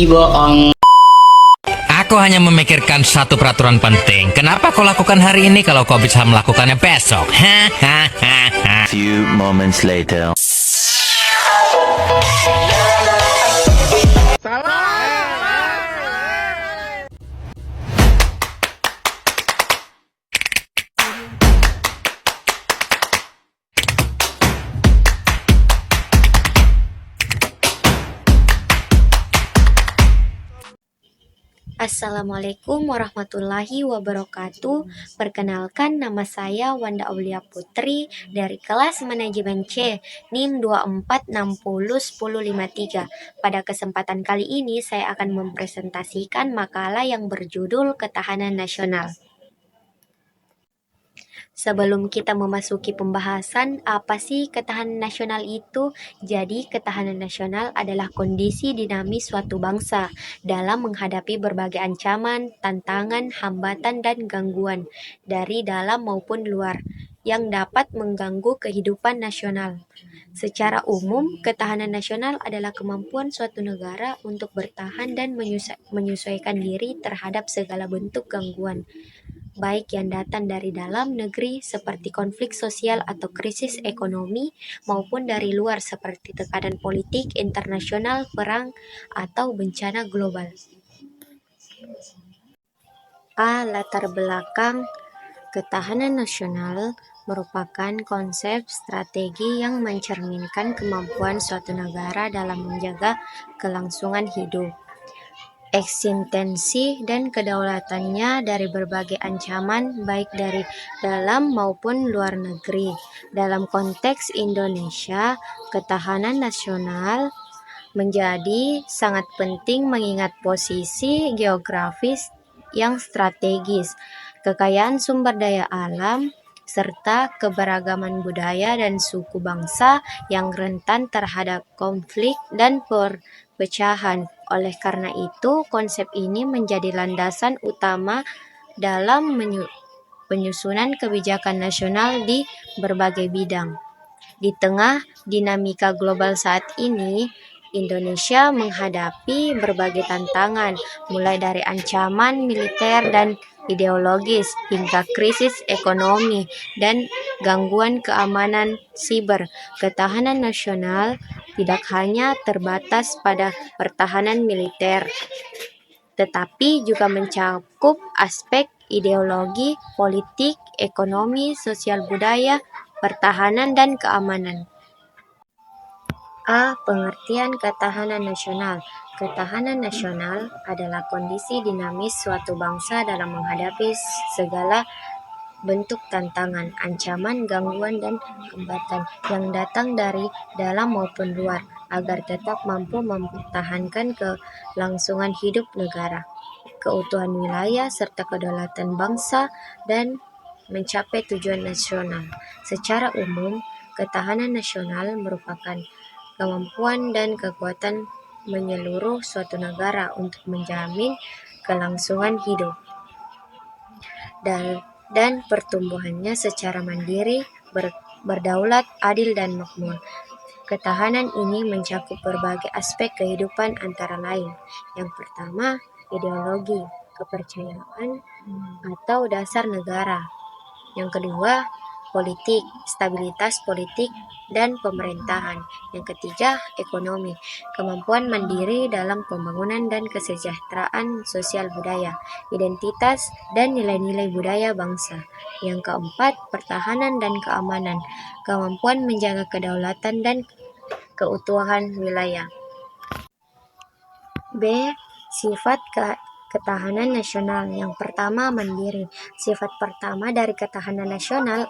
bohong. Aku hanya memikirkan satu peraturan penting. Kenapa kau lakukan hari ini kalau kau bisa melakukannya besok? Few moments later. Assalamualaikum warahmatullahi wabarakatuh. Perkenalkan, nama saya Wanda Aulia Putri dari kelas manajemen C, NIM 24601053. Pada kesempatan kali ini saya akan mempresentasikan makalah yang berjudul Ketahanan Nasional. Sebelum kita memasuki pembahasan, apa sih ketahanan nasional itu? Jadi, ketahanan nasional adalah kondisi dinamis suatu bangsa dalam menghadapi berbagai ancaman, tantangan, hambatan, dan gangguan dari dalam maupun luar yang dapat mengganggu kehidupan nasional. Secara umum, ketahanan nasional adalah kemampuan suatu negara untuk bertahan dan menyesuaikan diri terhadap segala bentuk gangguan, baik yang datang dari dalam negeri seperti konflik sosial atau krisis ekonomi, maupun dari luar seperti tekanan politik internasional, perang, atau bencana global. Latar belakang ketahanan nasional merupakan konsep strategi yang mencerminkan kemampuan suatu negara dalam menjaga kelangsungan hidup, eksistensi dan kedaulatannya dari berbagai ancaman baik dari dalam maupun luar negeri. Dalam konteks Indonesia, ketahanan nasional menjadi sangat penting mengingat posisi geografis yang strategis, kekayaan sumber daya alam, serta keberagaman budaya dan suku bangsa yang rentan terhadap konflik dan perpecahan. Oleh karena itu, konsep ini menjadi landasan utama dalam penyusunan kebijakan nasional di berbagai bidang. Di tengah dinamika global saat ini, Indonesia menghadapi berbagai tantangan, mulai dari ancaman militer dan ideologis hingga krisis ekonomi dan gangguan keamanan siber. Ketahanan nasional tidak hanya terbatas pada pertahanan militer, tetapi juga mencakup aspek ideologi, politik, ekonomi, sosial budaya, pertahanan, dan keamanan. Pengertian ketahanan nasional. Ketahanan nasional adalah kondisi dinamis suatu bangsa dalam menghadapi segala bentuk tantangan, ancaman, gangguan, dan hambatan yang datang dari dalam maupun luar, agar tetap mampu mempertahankan kelangsungan hidup negara, keutuhan wilayah, serta kedaulatan bangsa, dan mencapai tujuan nasional. Secara umum, ketahanan nasional merupakan kemampuan dan kekuatan menyeluruh suatu negara untuk menjamin kelangsungan hidup dan pertumbuhannya secara mandiri, berdaulat, adil, dan makmur. Ketahanan ini mencakup berbagai aspek kehidupan antara lain. Yang pertama, ideologi, kepercayaan atau dasar negara. Yang kedua, politik, stabilitas politik dan pemerintahan. Yang ketiga, ekonomi, kemampuan mandiri dalam pembangunan dan kesejahteraan sosial budaya, identitas dan nilai-nilai budaya bangsa. Yang keempat, pertahanan dan keamanan, kemampuan menjaga kedaulatan dan keutuhan wilayah. B. Sifat ketahanan nasional. Yang pertama, mandiri. Sifat pertama dari ketahanan nasional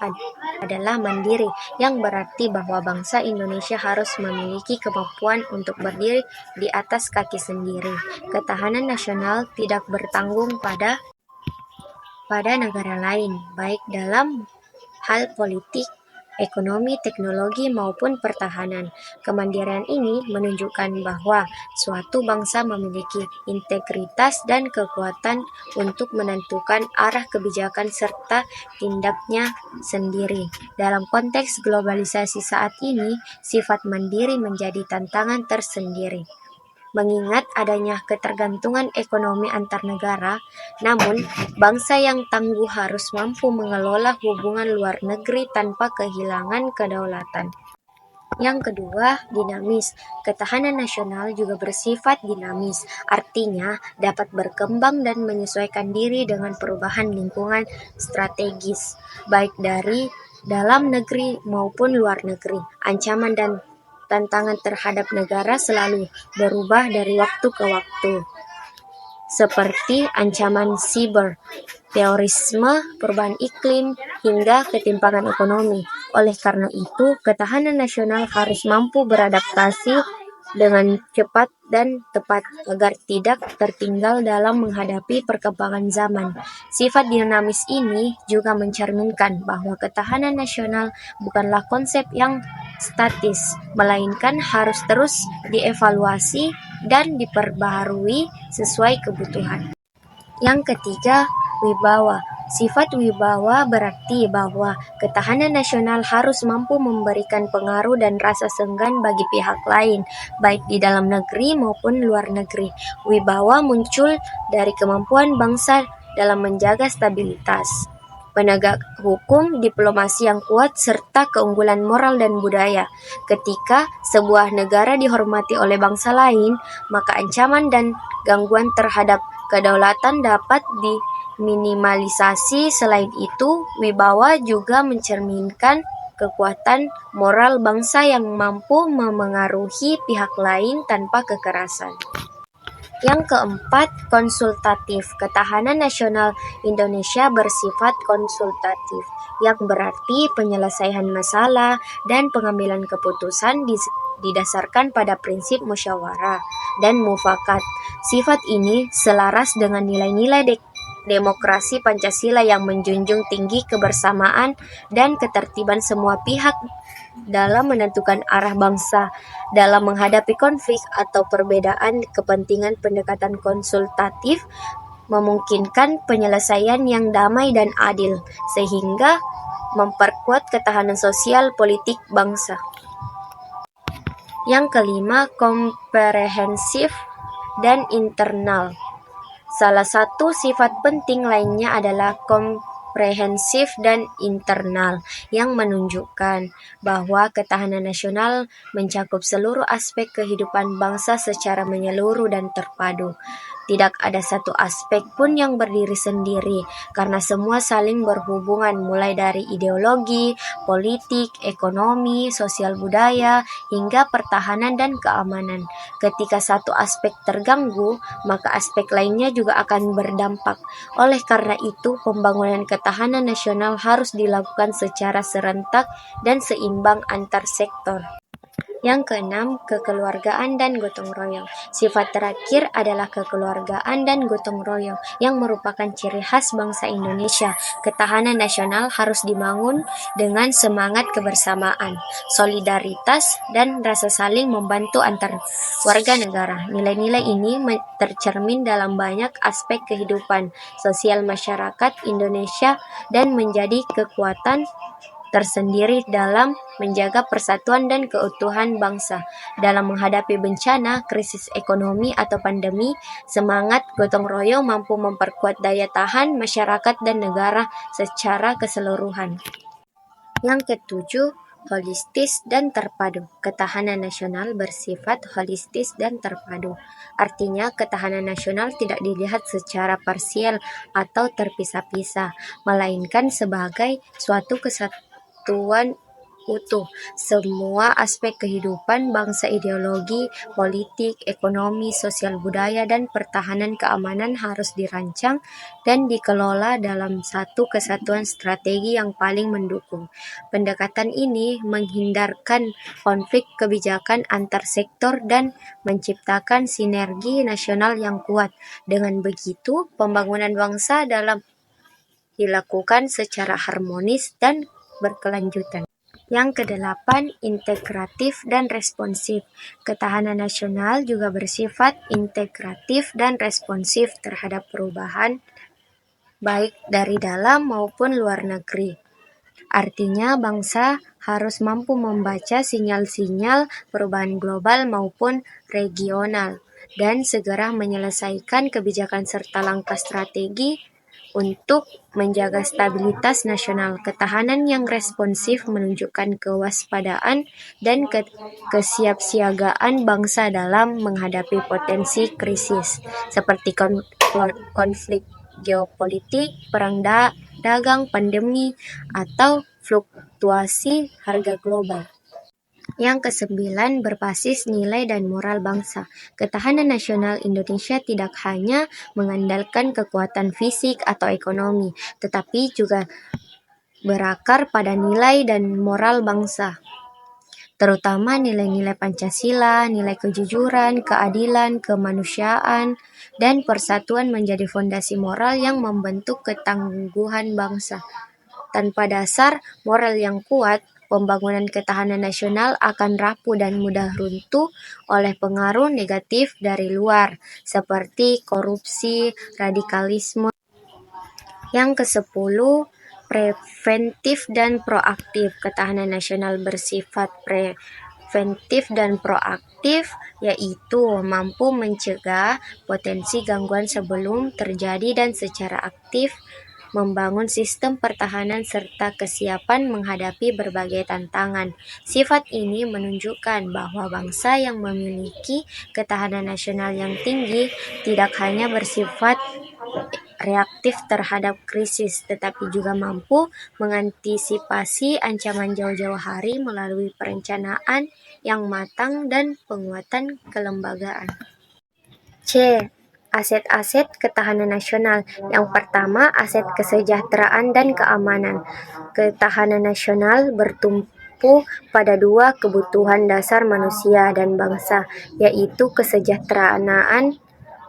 adalah mandiri, yang berarti bahwa bangsa Indonesia harus memiliki kemampuan untuk berdiri di atas kaki sendiri. Ketahanan nasional tidak bertanggung pada negara lain, baik dalam hal politik, ekonomi, teknologi, maupun pertahanan. Kemandirian ini menunjukkan bahwa suatu bangsa memiliki integritas dan kekuatan untuk menentukan arah kebijakan serta tindaknya sendiri. Dalam konteks globalisasi saat ini, sifat mandiri menjadi tantangan tersendiri. mengingat adanya ketergantungan ekonomi antar negara. Namun, bangsa yang tangguh harus mampu mengelola hubungan luar negeri tanpa kehilangan kedaulatan. Yang kedua, dinamis. Ketahanan nasional juga bersifat dinamis, artinya dapat berkembang dan menyesuaikan diri dengan perubahan lingkungan strategis, baik dari dalam negeri maupun luar negeri. Ancaman dan tantangan terhadap negara selalu berubah dari waktu ke waktu, seperti ancaman siber, terorisme, perubahan iklim, hingga ketimpangan ekonomi. Oleh karena itu, ketahanan nasional harus mampu beradaptasi dengan cepat dan tepat agar tidak tertinggal dalam menghadapi perkembangan zaman. Sifat dinamis ini juga mencerminkan bahwa ketahanan nasional bukanlah konsep yang statis, melainkan harus terus dievaluasi dan diperbaharui sesuai kebutuhan. Yang ketiga, wibawa. Sifat wibawa berarti bahwa ketahanan nasional harus mampu memberikan pengaruh dan rasa segan bagi pihak lain, baik di dalam negeri maupun luar negeri. Wibawa muncul dari kemampuan bangsa dalam menjaga stabilitas, penegak hukum, diplomasi yang kuat, serta keunggulan moral dan budaya. Ketika sebuah negara dihormati oleh bangsa lain, maka ancaman dan gangguan terhadap kedaulatan dapat diminimalisasi. Selain itu, wibawa juga mencerminkan kekuatan moral bangsa yang mampu memengaruhi pihak lain tanpa kekerasan. Yang keempat, konsultatif. Ketahanan nasional Indonesia bersifat konsultatif, yang berarti penyelesaian masalah dan pengambilan keputusan didasarkan pada prinsip musyawarah dan mufakat. Sifat ini selaras dengan nilai-nilai demokrasi Pancasila yang menjunjung tinggi kebersamaan dan ketertiban semua pihak dalam menentukan arah bangsa. Dalam menghadapi konflik atau perbedaan kepentingan, pendekatan konsultatif memungkinkan penyelesaian yang damai dan adil, sehingga memperkuat ketahanan sosial politik bangsa. Yang kelima, komprehensif dan internal. Salah satu sifat penting lainnya adalah komprehensif dan internal, yang menunjukkan bahwa ketahanan nasional mencakup seluruh aspek kehidupan bangsa secara menyeluruh dan terpadu. Tidak ada satu aspek pun yang berdiri sendiri, karena semua saling berhubungan, mulai dari ideologi, politik, ekonomi, sosial budaya, hingga pertahanan dan keamanan. Ketika satu aspek terganggu, maka aspek lainnya juga akan berdampak. Oleh karena itu, pembangunan ketahanan nasional harus dilakukan secara serentak dan seimbang antar sektor. Yang keenam, kekeluargaan dan gotong royong. Sifat terakhir adalah kekeluargaan dan gotong royong, yang merupakan ciri khas bangsa Indonesia. Ketahanan nasional harus dibangun dengan semangat kebersamaan, solidaritas, dan rasa saling membantu antar warga negara. Nilai-nilai ini tercermin dalam banyak aspek kehidupan sosial masyarakat Indonesia dan menjadi kekuatan tersendiri dalam menjaga persatuan dan keutuhan bangsa. Dalam menghadapi bencana, krisis ekonomi, atau pandemi, semangat gotong royong mampu memperkuat daya tahan masyarakat dan negara secara keseluruhan. Yang ketujuh, holistis dan terpadu. Ketahanan nasional bersifat holistis dan terpadu. Artinya, ketahanan nasional tidak dilihat secara parsial atau terpisah-pisah, melainkan sebagai suatu kesatuan utuh. Semua aspek kehidupan bangsa, ideologi, politik, ekonomi, sosial budaya, dan pertahanan keamanan harus dirancang dan dikelola dalam satu kesatuan strategi yang paling mendukung. Pendekatan ini menghindarkan konflik kebijakan antar sektor dan menciptakan sinergi nasional yang kuat. Dengan begitu, pembangunan bangsa dalam dilakukan secara harmonis dan berkelanjutan. Yang kedelapan, integratif dan responsif. Ketahanan nasional juga bersifat integratif dan responsif terhadap perubahan, baik dari dalam maupun luar negeri. Artinya, bangsa harus mampu membaca sinyal-sinyal perubahan global maupun regional dan segera menyelesaikan kebijakan serta langkah strategi untuk menjaga stabilitas nasional. Ketahanan yang responsif menunjukkan kewaspadaan dan kesiapsiagaan bangsa dalam menghadapi potensi krisis seperti konflik geopolitik, perang dagang, pandemi, atau fluktuasi harga global. Yang kesembilan, berbasis nilai dan moral bangsa. Ketahanan nasional Indonesia tidak hanya mengandalkan kekuatan fisik atau ekonomi, tetapi juga berakar pada nilai dan moral bangsa, terutama nilai-nilai Pancasila, nilai kejujuran, keadilan, kemanusiaan, dan persatuan menjadi fondasi moral yang membentuk ketangguhan bangsa. Tanpa dasar moral yang kuat, pembangunan ketahanan nasional akan rapuh dan mudah runtuh oleh pengaruh negatif dari luar, seperti korupsi, radikalisme. Yang ke-10, preventif dan proaktif. Ketahanan nasional bersifat preventif dan proaktif, yaitu mampu mencegah potensi gangguan sebelum terjadi dan secara aktif membangun sistem pertahanan serta kesiapan menghadapi berbagai tantangan. Sifat ini menunjukkan bahwa bangsa yang memiliki ketahanan nasional yang tinggi tidak hanya bersifat reaktif terhadap krisis, tetapi juga mampu mengantisipasi ancaman jauh-jauh hari melalui perencanaan yang matang dan penguatan kelembagaan. C. Aset-aset ketahanan nasional. Yang pertama, aset kesejahteraan dan keamanan. Ketahanan nasional bertumpu pada dua kebutuhan dasar manusia dan bangsa, yaitu kesejahteraan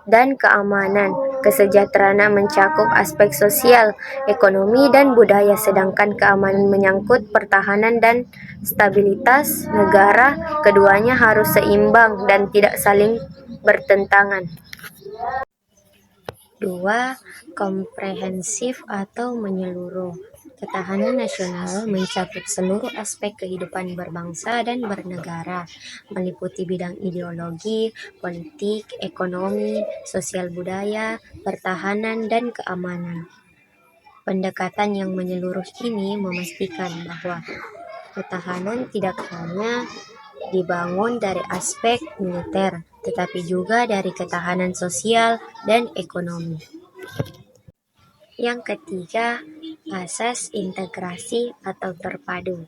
dan keamanan. Kesejahteraan mencakup aspek sosial, ekonomi, dan budaya, sedangkan keamanan menyangkut pertahanan dan stabilitas negara. Keduanya harus seimbang dan tidak saling bertentangan. 2. Komprehensif atau menyeluruh. Ketahanan nasional mencakup seluruh aspek kehidupan berbangsa dan bernegara, meliputi bidang ideologi, politik, ekonomi, sosial budaya, pertahanan, dan keamanan. Pendekatan yang menyeluruh ini memastikan bahwa ketahanan tidak hanya dibangun dari aspek militer, tetapi juga dari ketahanan sosial dan ekonomi. Yang ketiga, asas integrasi atau terpadu.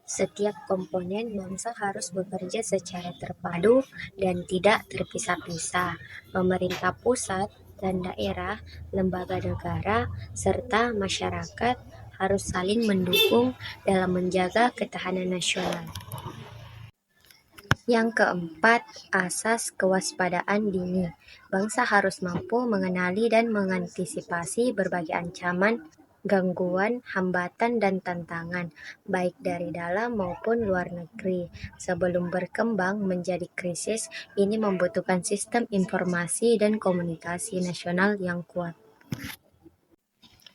Setiap komponen bangsa harus bekerja secara terpadu dan tidak terpisah-pisah. Pemerintah pusat dan daerah, lembaga negara, serta masyarakat harus saling mendukung dalam menjaga ketahanan nasional. Yang keempat, asas kewaspadaan dini. Bangsa harus mampu mengenali dan mengantisipasi berbagai ancaman, gangguan, hambatan, dan tantangan, baik dari dalam maupun luar negeri. Sebelum berkembang menjadi krisis, ini membutuhkan sistem informasi dan komunikasi nasional yang kuat.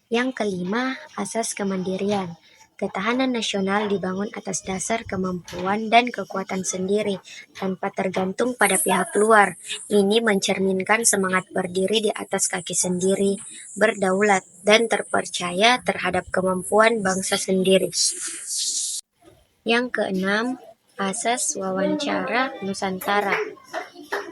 Yang kelima, asas kemandirian. Ketahanan nasional dibangun atas dasar kemampuan dan kekuatan sendiri, tanpa tergantung pada pihak luar. Ini mencerminkan semangat berdiri di atas kaki sendiri, berdaulat, dan terpercaya terhadap kemampuan bangsa sendiri. Yang keenam, asas wawancara Nusantara.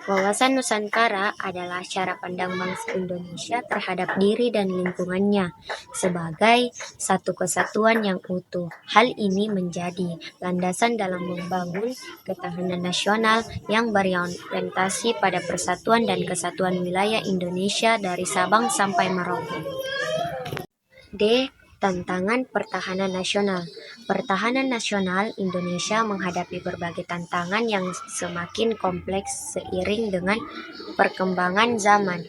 Wawasan Nusantara adalah cara pandang bangsa Indonesia terhadap diri dan lingkungannya sebagai satu kesatuan yang utuh. Hal ini menjadi landasan dalam membangun ketahanan nasional yang berorientasi pada persatuan dan kesatuan wilayah Indonesia dari Sabang sampai Merauke. D. Tantangan pertahanan nasional. Pertahanan nasional Indonesia menghadapi berbagai tantangan yang semakin kompleks seiring dengan perkembangan zaman,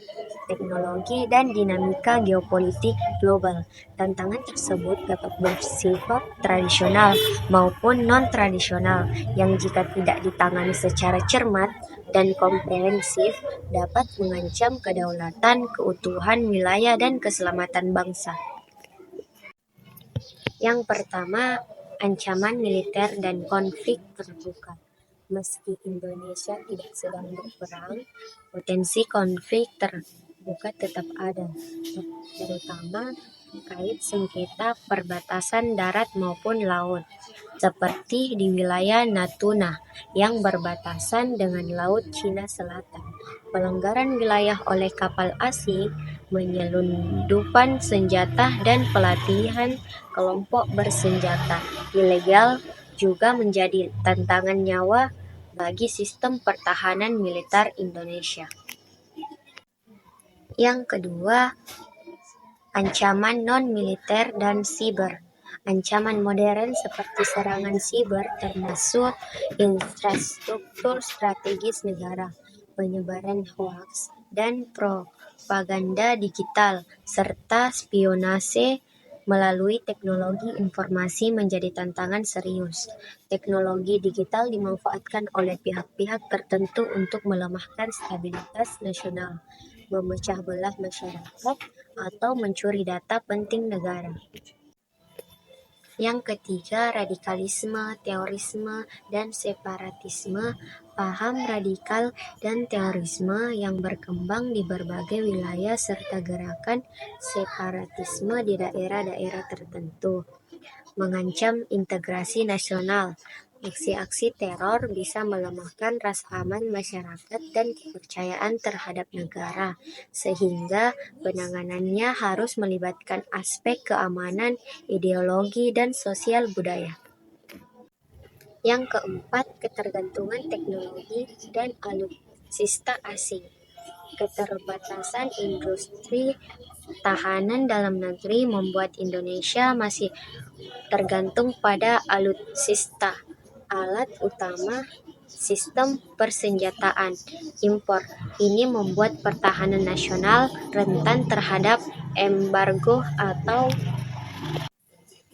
teknologi, dan dinamika geopolitik global. Tantangan tersebut dapat bersifat tradisional maupun non-tradisional, yang jika tidak ditangani secara cermat dan komprehensif dapat mengancam kedaulatan, keutuhan wilayah, dan keselamatan bangsa. Yang pertama, ancaman militer dan konflik terbuka. Meski Indonesia tidak sedang berperang, potensi konflik terbuka tetap ada, terutama terkait sengketa perbatasan darat maupun laut, seperti di wilayah Natuna yang berbatasan dengan Laut Cina Selatan. Pelanggaran wilayah oleh kapal asing, penyelundupan senjata, dan pelatihan kelompok bersenjata ilegal juga menjadi tantangan nyawa bagi sistem pertahanan militer Indonesia. Yang kedua, ancaman non-militer dan siber. Ancaman modern seperti serangan siber termasuk infrastruktur strategis negara, penyebaran hoaks dan propaganda digital, serta spionase melalui teknologi informasi menjadi tantangan serius. Teknologi digital dimanfaatkan oleh pihak-pihak tertentu untuk melemahkan stabilitas nasional, memecah belah masyarakat, atau mencuri data penting negara. Yang ketiga, radikalisme, terorisme, dan separatisme. Paham radikal dan terorisme yang berkembang di berbagai wilayah serta gerakan separatisme di daerah-daerah tertentu mengancam integrasi nasional. Aksi-aksi teror bisa melemahkan rasa aman masyarakat dan kepercayaan terhadap negara, sehingga penanganannya harus melibatkan aspek keamanan, ideologi, dan sosial budaya. Yang keempat, ketergantungan teknologi dan alutsista asing. Keterbatasan industri tahanan dalam negeri membuat Indonesia masih tergantung pada alutsista, alat utama sistem persenjataan impor. Ini membuat pertahanan nasional rentan terhadap embargo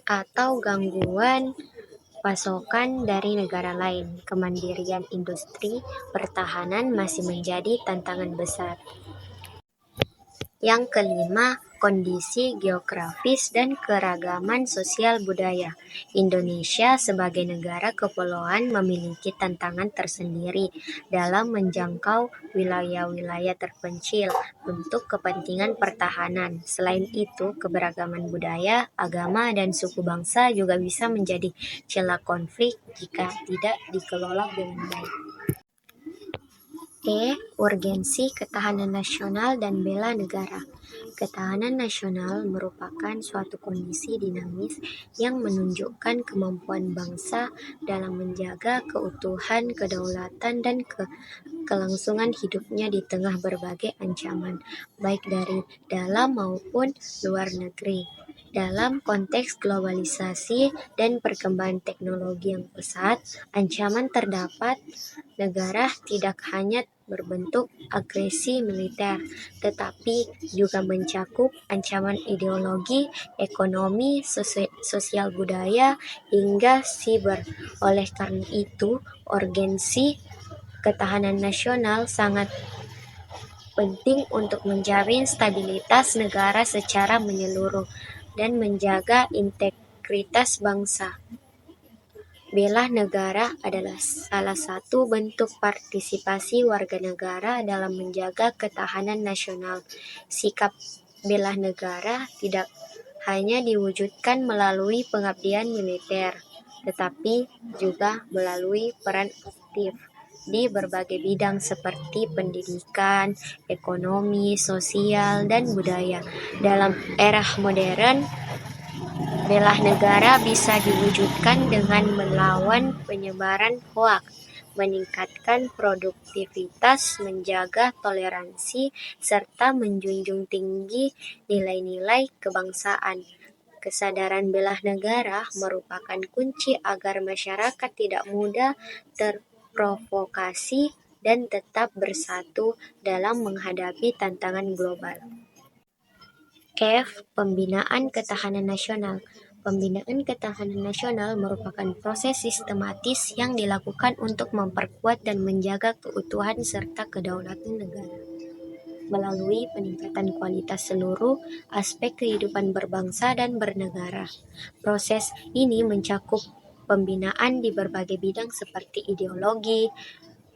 atau gangguan pasokan dari negara lain. Kemandirian industri pertahanan masih menjadi tantangan besar. Yang kelima, kondisi geografis dan keragaman sosial budaya. Indonesia sebagai negara kepulauan memiliki tantangan tersendiri dalam menjangkau wilayah-wilayah terpencil untuk kepentingan pertahanan. Selain itu, keberagaman budaya, agama, dan suku bangsa juga bisa menjadi celah konflik jika tidak dikelola dengan baik. Urgensi ketahanan nasional dan bela negara. Ketahanan nasional merupakan suatu kondisi dinamis yang menunjukkan kemampuan bangsa dalam menjaga keutuhan, kedaulatan, dan kelangsungan hidupnya di tengah berbagai ancaman, baik dari dalam maupun luar negeri. Dalam konteks globalisasi dan perkembangan teknologi yang pesat, ancaman terdapat negara tidak hanya berbentuk agresi militer, tetapi juga mencakup ancaman ideologi, ekonomi, sosial budaya, hingga siber. Oleh karena itu, urgensi ketahanan nasional sangat penting untuk menjamin stabilitas negara secara menyeluruh dan menjaga integritas bangsa. Bela negara adalah salah satu bentuk partisipasi warga negara dalam menjaga ketahanan nasional. Sikap bela negara tidak hanya diwujudkan melalui pengabdian militer, tetapi juga melalui peran aktif di berbagai bidang seperti pendidikan, ekonomi, sosial, dan budaya. Dalam era modern, bela negara bisa diwujudkan dengan melawan penyebaran hoaks, meningkatkan produktivitas, menjaga toleransi, serta menjunjung tinggi nilai-nilai kebangsaan. Kesadaran bela negara merupakan kunci agar masyarakat tidak mudah terprovokasi dan tetap bersatu dalam menghadapi tantangan global. Pembinaan ketahanan nasional. Pembinaan ketahanan nasional merupakan proses sistematis yang dilakukan untuk memperkuat dan menjaga keutuhan serta kedaulatan negara melalui peningkatan kualitas seluruh aspek kehidupan berbangsa dan bernegara. Proses ini mencakup pembinaan di berbagai bidang seperti ideologi,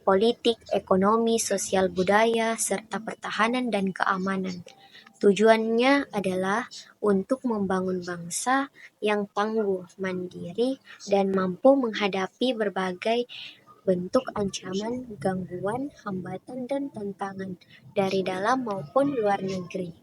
politik, ekonomi, sosial budaya, serta pertahanan dan keamanan. Tujuannya adalah untuk membangun bangsa yang tangguh, mandiri, dan mampu menghadapi berbagai bentuk ancaman, gangguan, hambatan, dan tantangan dari dalam maupun luar negeri.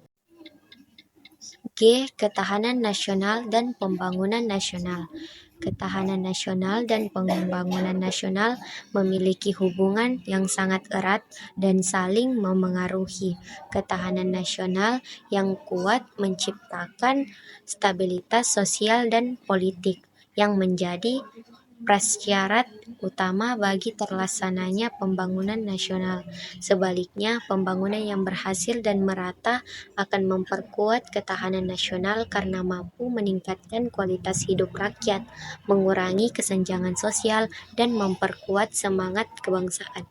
G. Ketahanan nasional dan pembangunan nasional. Ketahanan nasional dan pembangunan nasional memiliki hubungan yang sangat erat dan saling memengaruhi. Ketahanan nasional yang kuat menciptakan stabilitas sosial dan politik yang menjadi prasyarat utama bagi terlaksananya pembangunan nasional. Sebaliknya, pembangunan yang berhasil dan merata akan memperkuat ketahanan nasional karena mampu meningkatkan kualitas hidup rakyat, mengurangi kesenjangan sosial, dan memperkuat semangat kebangsaan.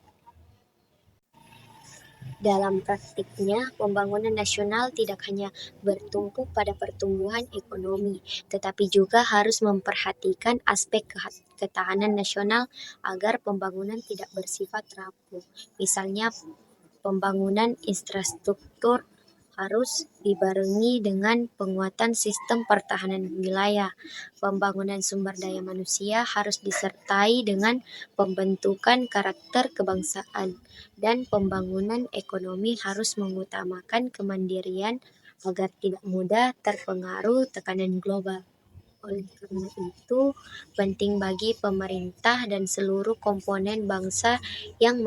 Dalam praktiknya, pembangunan nasional tidak hanya bertumpu pada pertumbuhan ekonomi, tetapi juga harus memperhatikan aspek ketahanan nasional agar pembangunan tidak bersifat rapuh. Misalnya, pembangunan infrastruktur harus dibarengi dengan penguatan sistem pertahanan wilayah. Pembangunan sumber daya manusia harus disertai dengan pembentukan karakter kebangsaan, dan pembangunan ekonomi harus mengutamakan kemandirian agar tidak mudah terpengaruh tekanan global. Oleh karena itu, penting bagi pemerintah dan seluruh komponen bangsa yang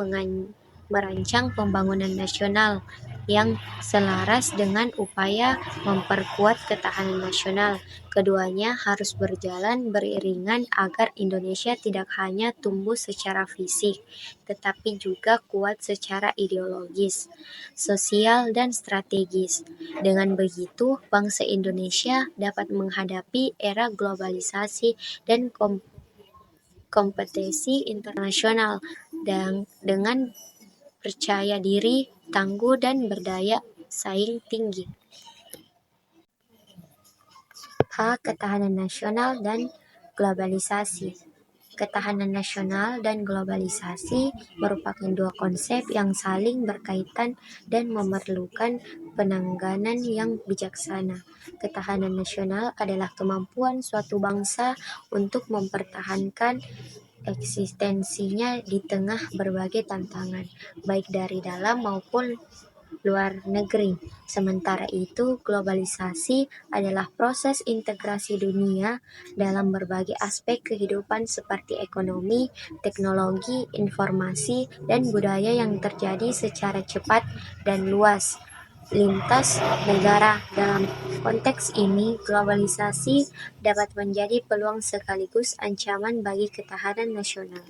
merancang pembangunan nasional yang selaras dengan upaya memperkuat ketahanan nasional. Keduanya harus berjalan beriringan agar Indonesia tidak hanya tumbuh secara fisik, tetapi juga kuat secara ideologis, sosial, dan strategis. Dengan begitu, bangsa Indonesia dapat menghadapi era globalisasi dan kompetisi internasional dengan percaya diri, tangguh, dan berdaya saing tinggi. H. Ketahanan nasional dan globalisasi. Ketahanan nasional dan globalisasi merupakan dua konsep yang saling berkaitan dan memerlukan penanganan yang bijaksana. Ketahanan nasional adalah kemampuan suatu bangsa untuk mempertahankan eksistensinya di tengah berbagai tantangan, baik dari dalam maupun luar negeri. Sementara itu, globalisasi adalah proses integrasi dunia dalam berbagai aspek kehidupan seperti ekonomi, teknologi, informasi, dan budaya yang terjadi secara cepat dan luas lintas negara. Dalam konteks ini, globalisasi dapat menjadi peluang sekaligus ancaman bagi ketahanan nasional.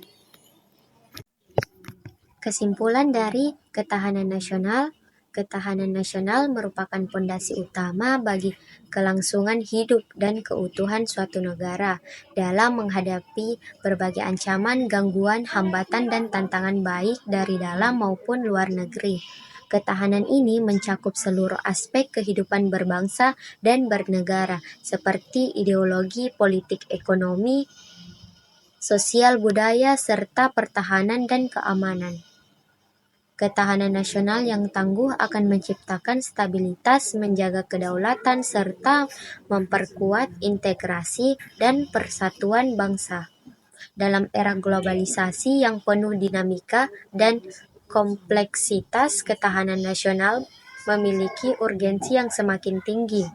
Kesimpulan dari ketahanan nasional merupakan pondasi utama bagi kelangsungan hidup dan keutuhan suatu negara dalam menghadapi berbagai ancaman, gangguan, hambatan, dan tantangan baik dari dalam maupun luar negeri. Ketahanan ini mencakup seluruh aspek kehidupan berbangsa dan bernegara, seperti ideologi, politik, ekonomi, sosial budaya, serta pertahanan dan keamanan. Ketahanan nasional yang tangguh akan menciptakan stabilitas, menjaga kedaulatan, serta memperkuat integrasi dan persatuan bangsa. Dalam era globalisasi yang penuh dinamika dan kompleksitas, ketahanan nasional memiliki urgensi yang semakin tinggi.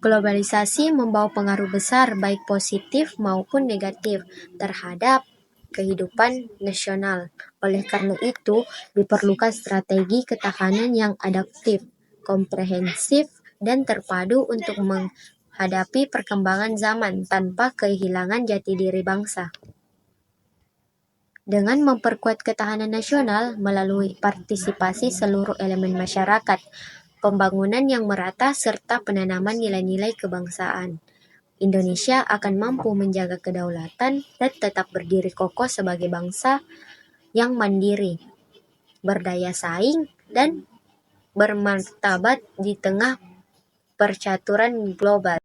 Globalisasi membawa pengaruh besar baik positif maupun negatif terhadap kehidupan nasional. Oleh karena itu, diperlukan strategi ketahanan yang adaptif, komprehensif, dan terpadu untuk menghadapi perkembangan zaman tanpa kehilangan jati diri bangsa. Dengan memperkuat ketahanan nasional melalui partisipasi seluruh elemen masyarakat, pembangunan yang merata, serta penanaman nilai-nilai kebangsaan, Indonesia akan mampu menjaga kedaulatan dan tetap berdiri kokoh sebagai bangsa yang mandiri, berdaya saing, dan bermartabat di tengah percaturan global.